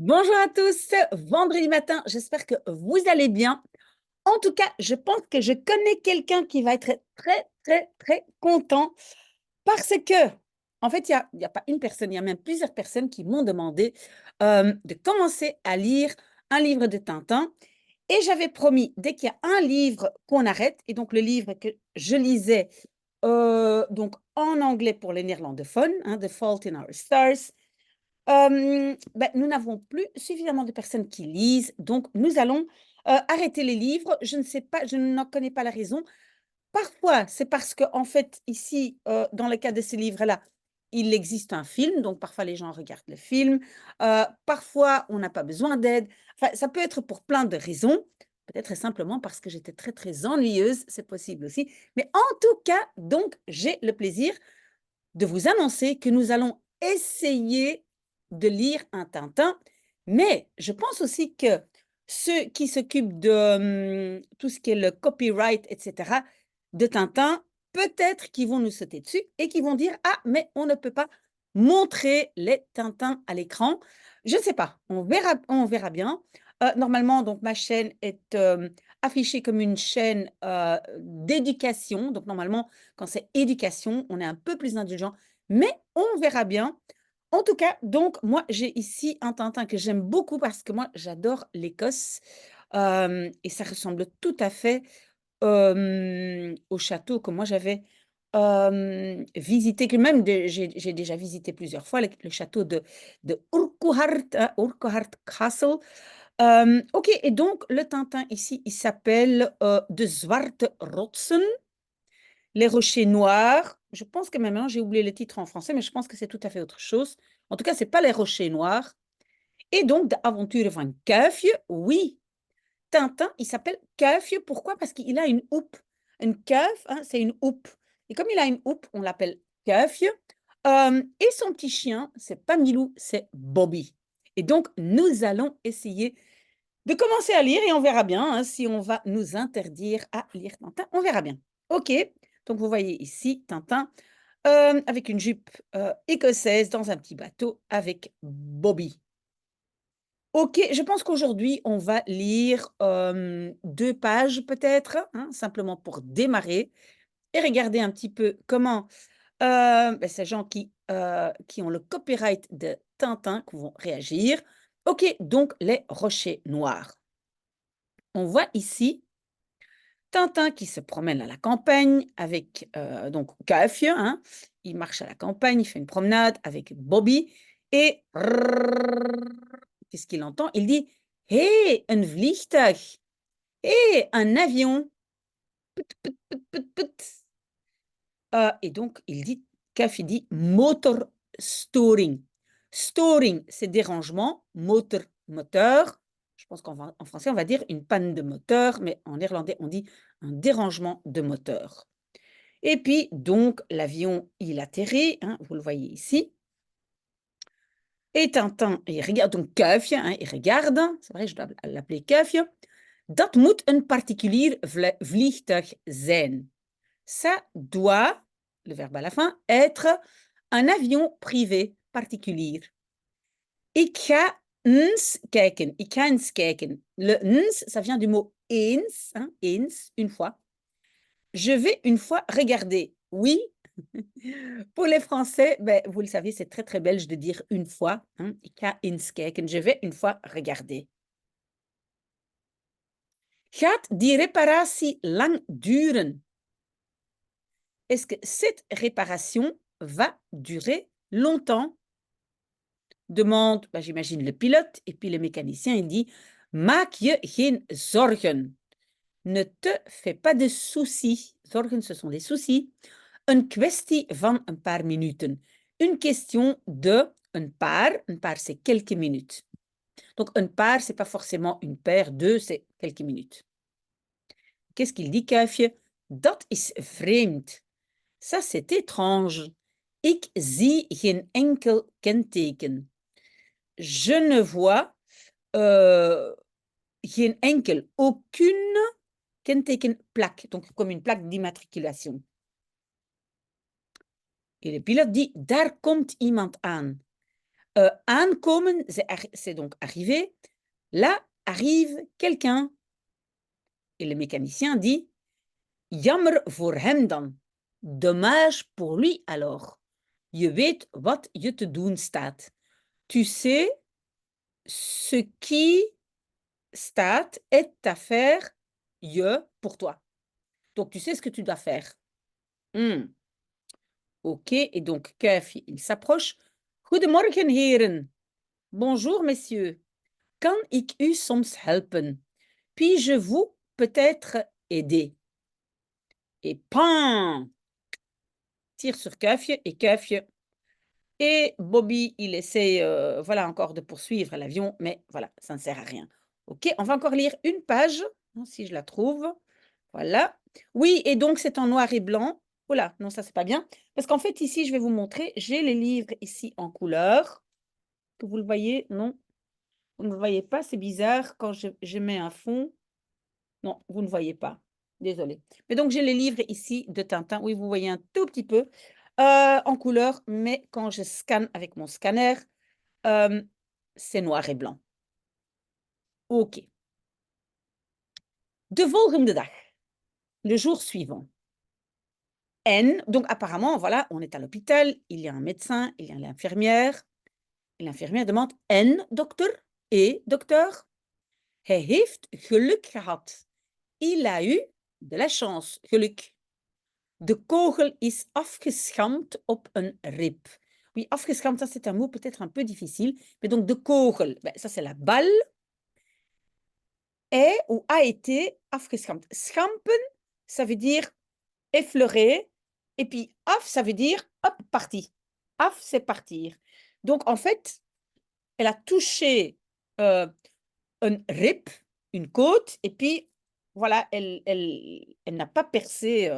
Bonjour à tous, vendredi matin, j'espère que vous allez bien. En tout cas, je pense que je connais quelqu'un qui va être très, très, très content parce que, en fait, il y a pas une personne, il y a même plusieurs personnes qui m'ont demandé de commencer à lire un livre de Tintin. Et j'avais promis, dès qu'il y a un livre qu'on arrête, et donc le livre que je lisais donc en anglais pour les néerlandophones, The Fault in Our Stars, nous n'avons plus suffisamment de personnes qui lisent, donc nous allons arrêter les livres. Je ne sais pas, je n'en connais pas la raison. Parfois, c'est parce que, en fait, ici, dans le cas de ces livres-là, il existe un film, donc parfois les gens regardent le film. Parfois, on n'a pas besoin d'aide. Enfin, ça peut être pour plein de raisons. Peut-être simplement parce que j'étais très, très ennuyeuse, c'est possible aussi. Mais en tout cas, donc, j'ai le plaisir de vous annoncer que nous allons essayer de lire un Tintin, mais je pense aussi que ceux qui s'occupent de tout ce qui est le copyright, etc., de Tintin, peut-être qu'ils vont nous sauter dessus et qu'ils vont dire: «Ah, mais on ne peut pas montrer les Tintins à l'écran». Je ne sais pas, on verra bien. Normalement, donc ma chaîne est affichée comme une chaîne d'éducation. Donc normalement, quand c'est éducation, on est un peu plus indulgent, mais on verra bien. En tout cas, donc moi, j'ai ici un Tintin que j'aime beaucoup parce que moi, j'adore l'Écosse, et ça ressemble tout à fait, au château que moi j'avais, visité, que même j'ai déjà visité plusieurs fois, le château de Urquhart, hein, Urquhart Castle. OK, et donc le Tintin ici, il s'appelle, De Zwarte Rotsen, les rochers noirs. Je pense que maintenant, j'ai oublié le titre en français, mais je pense que c'est tout à fait autre chose. En tout cas, c'est pas les rochers noirs. Et donc, de Avonturen van Kuifje, oui, Tintin, il s'appelle Kuifje. Pourquoi? Parce qu'il a une houppe. Une kuif, hein, c'est une houppe. Et comme il a une houppe, on l'appelle Kuifje. Et son petit chien, c'est pas Milou, c'est Bobby. Et donc, nous allons essayer de commencer à lire et on verra bien, hein, si on va nous interdire à lire Tintin. On verra bien. OK, donc vous voyez ici Tintin avec une jupe écossaise dans un petit bateau avec Bobby. OK, je pense qu'aujourd'hui, on va lire 2 pages peut-être, hein, simplement pour démarrer et regarder un petit peu comment ces gens qui ont le copyright de Tintin qui vont réagir. OK, donc les rochers noirs. On voit ici Tintin qui se promène à la campagne avec donc Kuifje, hein. Il marche à la campagne, il fait une promenade avec Bobby et qu'est-ce qu'il entend? Il dit: «Hé, een vliegtuig! Hé, un avion! Put, put, put, put, put!» Et donc il dit Kuifje dit: «Motorstoring». Storing, c'est dérangement, motor, moteur. Je pense en français, on va dire une panne de moteur, mais en néerlandais, on dit un dérangement de moteur. Et puis donc l'avion, il atterrit, hein, vous le voyez ici. Et Tintin, il regarde donc Kuifje, hein, il regarde, c'est vrai, je dois l'appeler Kuifje. Dat moet een particulier vliegtuig zijn. Ça doit, le verbe à la fin, être un avion privé particulier. Ik ga eens kijken. Ik ga eens kijken. Le eens, ça vient du mot eens, hein, eens, une fois. Je vais une fois regarder. Oui, pour les Français, ben, vous le savez, c'est très, très belge de dire une fois, hein. Ik ga eens kijken. Je vais une fois regarder. Gaat die reparatie lang duren? Est-ce que cette réparation va durer longtemps? Demande, bah, j'imagine, le pilote, et puis le mécanicien, il dit: «Maak je geen zorgen. Ne te fais pas de soucis». Zorgen, ce sont des soucis. Een kwestie van een paar minuten. Une question de een paar c'est quelques minutes. Donc een paar, c'est pas forcément une paire, deux, c'est quelques minutes. Qu'est-ce qu'il dit, Kuifje? Dat is vreemd. Ça, c'est étrange. Ik zie geen enkel kenteken. Je ne vois geen enkel, aucune kenteken, plaque, donc comme une plaque d'immatriculation. Et le pilote dit: Daar komt iemand aan. Aankomen, c'est donc arrivé. Là arrive quelqu'un. Et le mécanicien dit, jammer voor hem dan. Dommage pour lui alors. Je weet wat je te doen staat. Tu sais ce qui staat est à faire, je pour toi. Donc tu sais ce que tu dois faire. Ok, et donc Kuifje, il s'approche. Goedemorgen heren. Bonjour messieurs. Kan ik u soms helpen? Puis-je vous peut-être aider? Et pan! Tire sur Kuifje et Kuifje. Et Bobby, il essaie, voilà, encore de poursuivre l'avion, mais voilà, ça ne sert à rien. Ok, on va encore lire une page, si je la trouve. Voilà. Oui, et donc c'est en noir et blanc. Oh là, non, ça c'est pas bien. Parce qu'en fait, ici, je vais vous montrer, j'ai les livres ici en couleur. Que vous le voyez? Non, vous ne le voyez pas, c'est bizarre. Quand je mets un fond, non, vous ne voyez pas. Désolée. Mais donc, j'ai les livres ici de Tintin. Oui, vous voyez un tout petit peu en couleur, mais quand je scanne avec mon scanner, c'est noir et blanc. OK. De volgende dag, le jour suivant. En, donc apparemment, voilà, on est à l'hôpital, il y a un médecin, il y a l'infirmière. Et l'infirmière demande, en, dokter? Et, docteur? Hij heeft geluk gehad. Il a eu de la chance, geluk. De kogel is afgeschampt op een rib. Oui, afgeschampt, ça c'est un mot peut-être un peu difficile. Mais donc de kogel, ben, ça c'est la balle. Est ou a été afgeschampt. Schampen, ça veut dire effleurer. Et puis af, ça veut dire hop, parti. Af, c'est partir. Donc en fait, elle a touché un rib, une côte, et puis voilà, elle n'a pas percé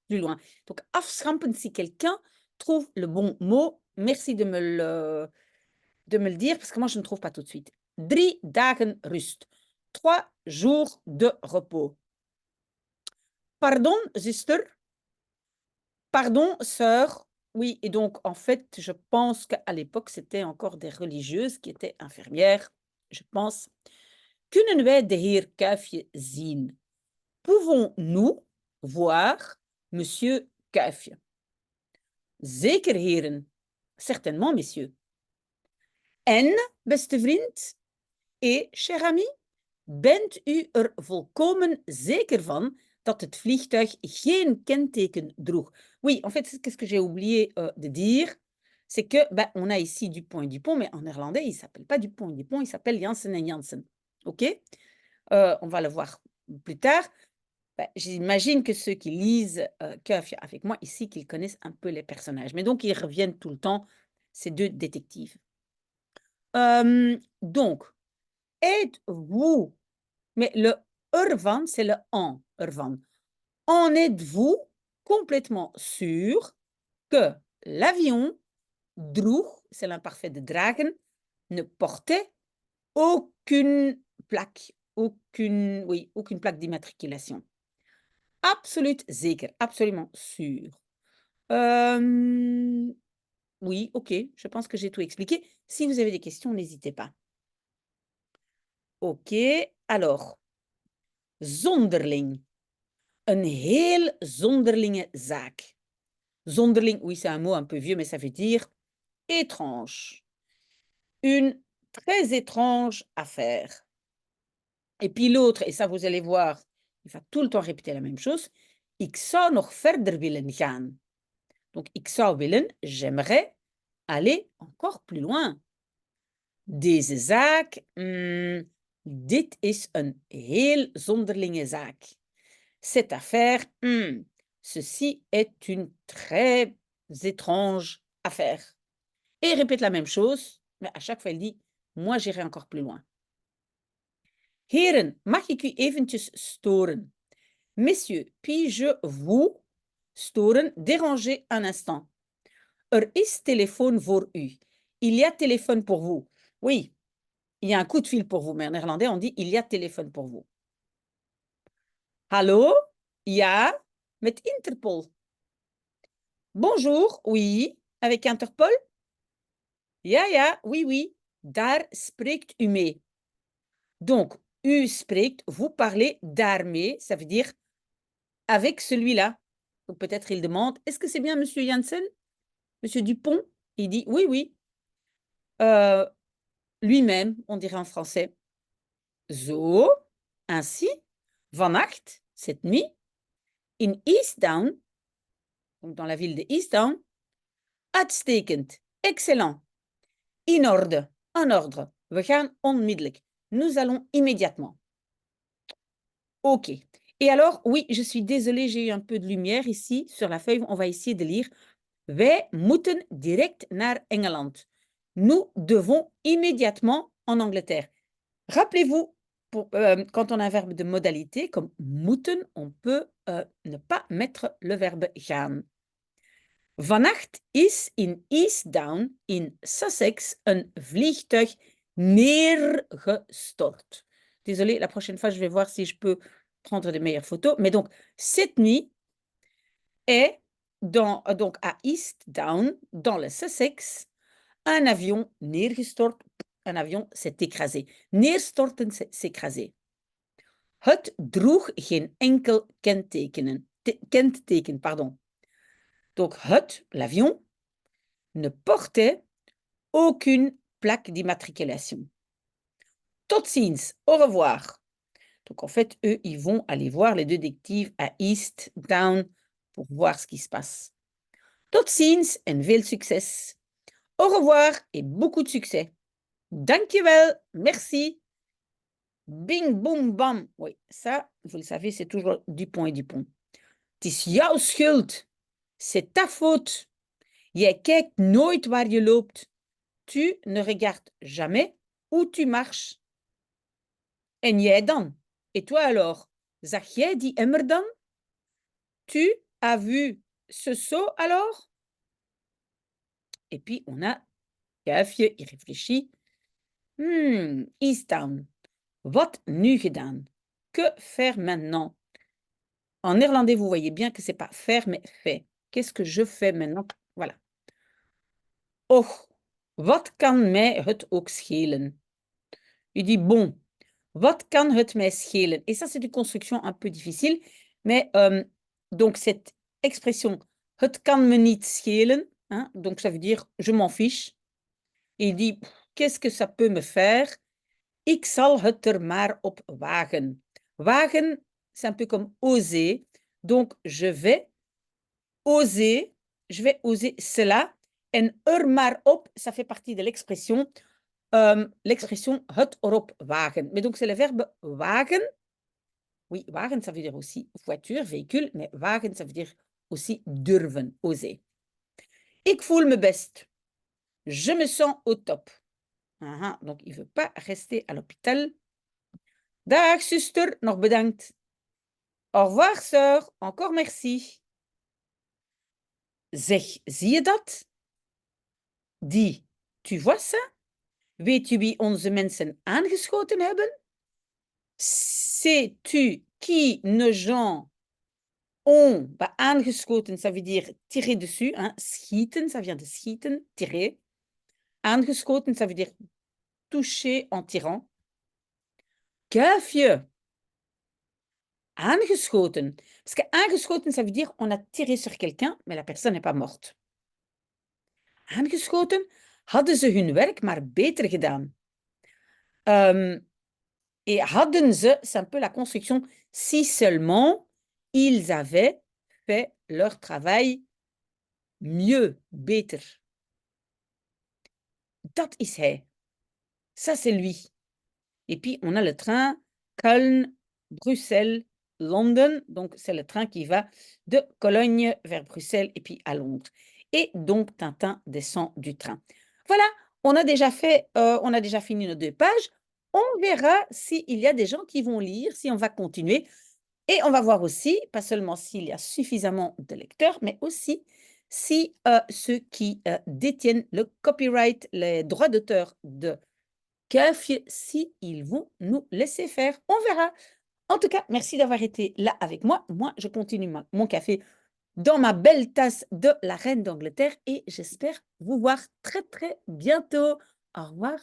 plus loin. Donc afschampen, si quelqu'un trouve le bon mot, merci de me le dire, parce que moi je ne trouve pas tout de suite. 3 dagen rust. 3 jours de repos. Pardon, zuster? Pardon, sœur? Oui, et donc en fait, je pense qu'à l'époque, c'était encore des religieuses qui étaient infirmières, je pense. Kunnen wij de heer Kuifje zien? Pouvons-nous voir monsieur Kuifje? Zeker, heren. Certainement, messieurs. En, beste vriend? Et, cher ami? Bent u volkomen zeker van dat het vliegtuig geen kenteken droeg? Oui, en fait, qu'est-ce que j'ai oublié de dire? C'est que, ben, on a ici Dupont et Dupont, mais en néerlandais, il ne s'appelle pas Dupont et Dupont, il s'appelle Janssen et Janssen. OK? On va le voir plus tard. Ben, j'imagine que ceux qui lisent Kuifje avec moi ici, qu'ils connaissent un peu les personnages. Mais donc, ils reviennent tout le temps, ces deux détectives. Donc, êtes-vous, mais le ervan, c'est le en, ervan. En êtes-vous complètement sûr que l'avion droeg, c'est l'imparfait de dragen, ne portait aucune plaque, aucune plaque d'immatriculation? Absoluut zeker, absolument sûr. Oui, OK, je pense que j'ai tout expliqué. Si vous avez des questions, n'hésitez pas. OK, alors, zonderling. Een heel zonderlinge zaak. Zonderling, oui, c'est un mot un peu vieux, mais ça veut dire étrange. Une très étrange affaire. Et puis l'autre, et ça vous allez voir, il va tout le temps répéter la même chose. Ik zou nog verder willen gaan. Donc, ik zou willen, j'aimerais aller encore plus loin. Deze zaak, dit is een heel zonderlinge zaak. Cette affaire, ceci est une très étrange affaire. Et il répète la même chose, mais à chaque fois, il dit, moi, j'irai encore plus loin. Heren, mag ik u eventjes storen? Messieurs, puis-je vous storen, déranger un instant? Er is telefoon voor u. Il y a téléphone pour vous. Oui, il y a un coup de fil pour vous, mais en néerlandais, on dit il y a téléphone pour vous. Hallo? Ja, met Interpol. Bonjour, oui, avec Interpol? Ja, ja, oui, oui. Daar spreekt u mee. Donc, u spreekt, vous parlez daarmee, ça veut dire avec celui-là. Donc, peut-être il demande, est-ce que c'est bien Monsieur Janssen? Monsieur Dupont? Il dit, oui, oui. Lui-même, on dirait en français. Zo, ainsi, vannacht, cette nuit, in Easttown, donc dans la ville de Easttown, uitstekend, excellent, in orde, en ordre, we gaan onmiddellijk, nous allons immédiatement. Ok. Et alors, oui, je suis désolée, j'ai eu un peu de lumière ici sur la feuille, on va essayer de lire. Wij moeten direct naar Engeland. Nous devons immédiatement en Angleterre. Rappelez-vous, quand on a un verbe de modalité comme moeten, on peut ne pas mettre le verbe gaan. Vannacht is in Eastdown in Sussex een vliegtuig neergestort. Désolée, la prochaine fois, je vais voir si je peux prendre de meilleures photos. Mais donc, cette nuit est donc à Eastdown, dans le Sussex, un avion neergestort. Un avion s'est écrasé. Neerstorten, c'est s'écraser. Het droeg geen enkel kentteken, pardon. Donc, l'avion, ne portait aucune plaque d'immatriculation. Tot ziens, au revoir. Donc, en fait, eux, ils vont aller voir les détectives à Easttown pour voir ce qui se passe. Tot ziens en veel succes. Au revoir et beaucoup de succès. Dankjewel, merci. Bing, boom, bam. Oui, ça, vous le savez, c'est toujours Dupont et Dupont. Het is jouw schuld. C'est ta faute. Jij kijkt nooit waar je loopt. Tu ne regardes jamais où tu marches. En jij dan? Et toi alors? Zag jij die emmer dan? Tu as vu ce seau alors? Et puis on a Kuifje, il réfléchit. Easttown. Wat nu gedaan? Que faire maintenant? En néerlandais, vous voyez bien que c'est pas faire, mais fait. Qu'est-ce que je fais maintenant? Voilà. Och, wat kan mij het ook schelen? Il dit, bon, wat kan het mij schelen? Et ça, c'est une construction un peu difficile, mais donc cette expression, het kan me niet schelen, hein, donc ça veut dire, je m'en fiche. Et il dit, qu'est-ce que ça peut me faire? Ik zal het er maar op wagen. Wagen, c'est un peu comme oser. Donc, je vais oser cela. En er maar op, ça fait partie de l'expression het erop wagen. Mais donc, c'est le verbe wagen. Oui, wagen, ça veut dire aussi voiture, véhicule, mais wagen, ça veut dire aussi durven, oser. Ik voel me best. Je me sens au top. Donc, il ne veut pas rester à l'hôpital. Dag, zuster, nog bedankt. Au revoir, sœur, encore merci. Zeg, zie je dat? Die, tu vois ça? Weet je wie onze mensen aangeschoten hebben? Sais-tu qui nos gens ont aangeschoten, ça veut dire tirer dessus. Hein? Schieten, ça vient de schieten, tirer. Aangeschoten, ça veut dire toucher en tirant. Kuifje. Aangeschoten. Parce que aangeschoten, ça veut dire on a tiré sur quelqu'un, mais la personne n'est pas morte. Aangeschoten, hadden ze hun werk maar beter gedaan. Et hadden ze, c'est un peu la construction si seulement ils avaient fait leur travail mieux, beter. Dat is hij. Ça, c'est lui. Et puis, on a le train Köln, Bruxelles, London. Donc, c'est le train qui va de Cologne vers Bruxelles et puis à Londres. Et donc, Tintin descend du train. Voilà, on a déjà fini nos 2 pages. On verra s'il y a des gens qui vont lire, si on va continuer. Et on va voir aussi, pas seulement s'il y a suffisamment de lecteurs, mais aussi si ceux qui détiennent le copyright, les droits d'auteur de Kuifje, si ils vont nous laisser faire. On verra. En tout cas, merci d'avoir été là avec moi. Moi, je continue mon café dans ma belle tasse de la reine d'Angleterre et j'espère vous voir très, très bientôt. Au revoir.